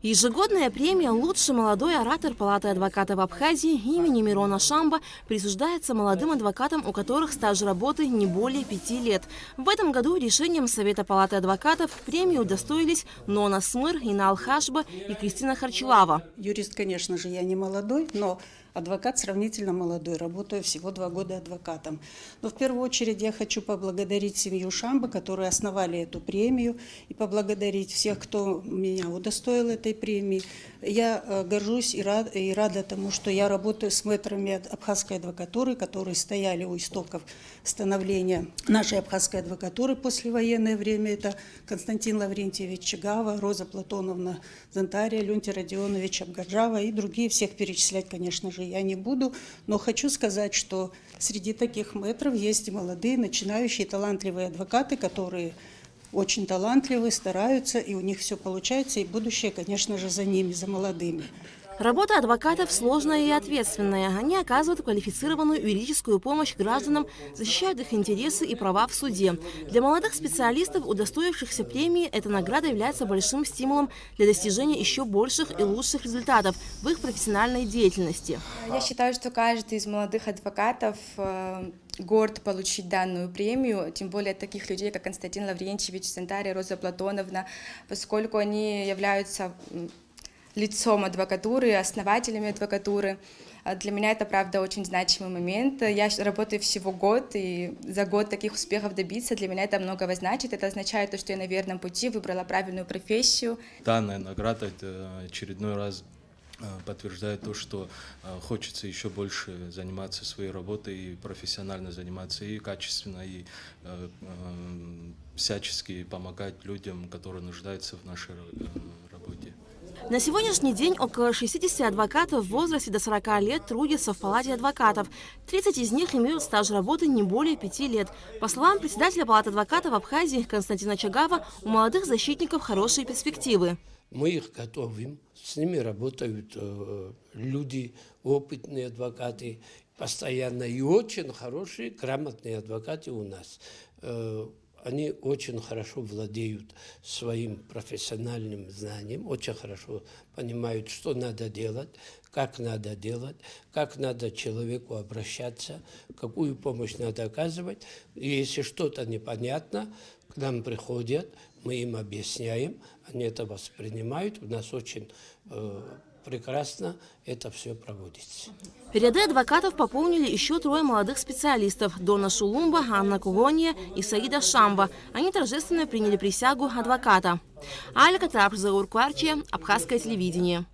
Ежегодная премия «Лучший молодой оратор Палаты адвокатов Абхазии» имени Мирона Шамба присуждается молодым адвокатам, у которых стаж работы не более 5 лет. В этом году решением Совета Палаты адвокатов премии удостоились Нона Смыр, Инал Хашба и Кристина Харчилава. Юрист, конечно же, я не молодой, но адвокат сравнительно молодой, работаю всего 2 года адвокатом. Но в первую очередь я хочу поблагодарить семью Шамба, которые основали эту премию, и поблагодарить всех, кто меня удостоил этой премии. Я горжусь и рада тому, что я работаю с мэтрами абхазской адвокатуры, которые стояли у истоков становления нашей абхазской адвокатуры в послевоенное время. Это Константин Лаврентьевич Чигава, Роза Платоновна Зантария, Леонтий Родионович Абгаджава и другие. Всех перечислять, конечно же, я не буду, но хочу сказать, что среди таких мэтров есть и молодые, начинающие, талантливые адвокаты, которые очень талантливые, стараются, и у них все получается, и будущее, конечно же, за ними, за молодыми. Работа адвокатов сложная и ответственная. Они оказывают квалифицированную юридическую помощь гражданам, защищают их интересы и права в суде. Для молодых специалистов, удостоившихся премии, эта награда является большим стимулом для достижения еще больших и лучших результатов в их профессиональной деятельности. Я считаю, что каждый из молодых адвокатов горд получить данную премию, тем более таких людей, как Константин Лаврентьевич, Зантария, Роза Платоновна, поскольку они являются лицом адвокатуры, основателями адвокатуры. Для меня это, правда, очень значимый момент. Я работаю всего год, и за год таких успехов добиться для меня это многого значит. Это означает, что я на верном пути, выбрала правильную профессию. Данная награда очередной раз подтверждает то, что хочется еще больше заниматься своей работой, и профессионально заниматься, и качественно, и всячески помогать людям, которые нуждаются в нашей работе. На сегодняшний день около 60 адвокатов в возрасте до 40 лет трудятся в Палате адвокатов. 30 из них имеют стаж работы не более 5 лет. По словам председателя Палаты адвокатов Абхазии Константина Чагава, у молодых защитников хорошие перспективы. Мы их готовим, с ними работают люди, опытные адвокаты, постоянно и очень хорошие, грамотные адвокаты у нас. Они очень хорошо владеют своим профессиональным знанием, очень хорошо понимают, что надо делать, как надо человеку обращаться, какую помощь надо оказывать. И если что-то непонятно, к нам приходят, мы им объясняем, они это воспринимают. У нас очень прекрасно это все проводится. Ряды адвокатов пополнили еще 3 молодых специалистов – Дона Шулумба, Анна Кугония и Саида Шамба. Они торжественно приняли присягу адвоката. Аля Катрап, Заур Кварчия, Абхазское телевидение.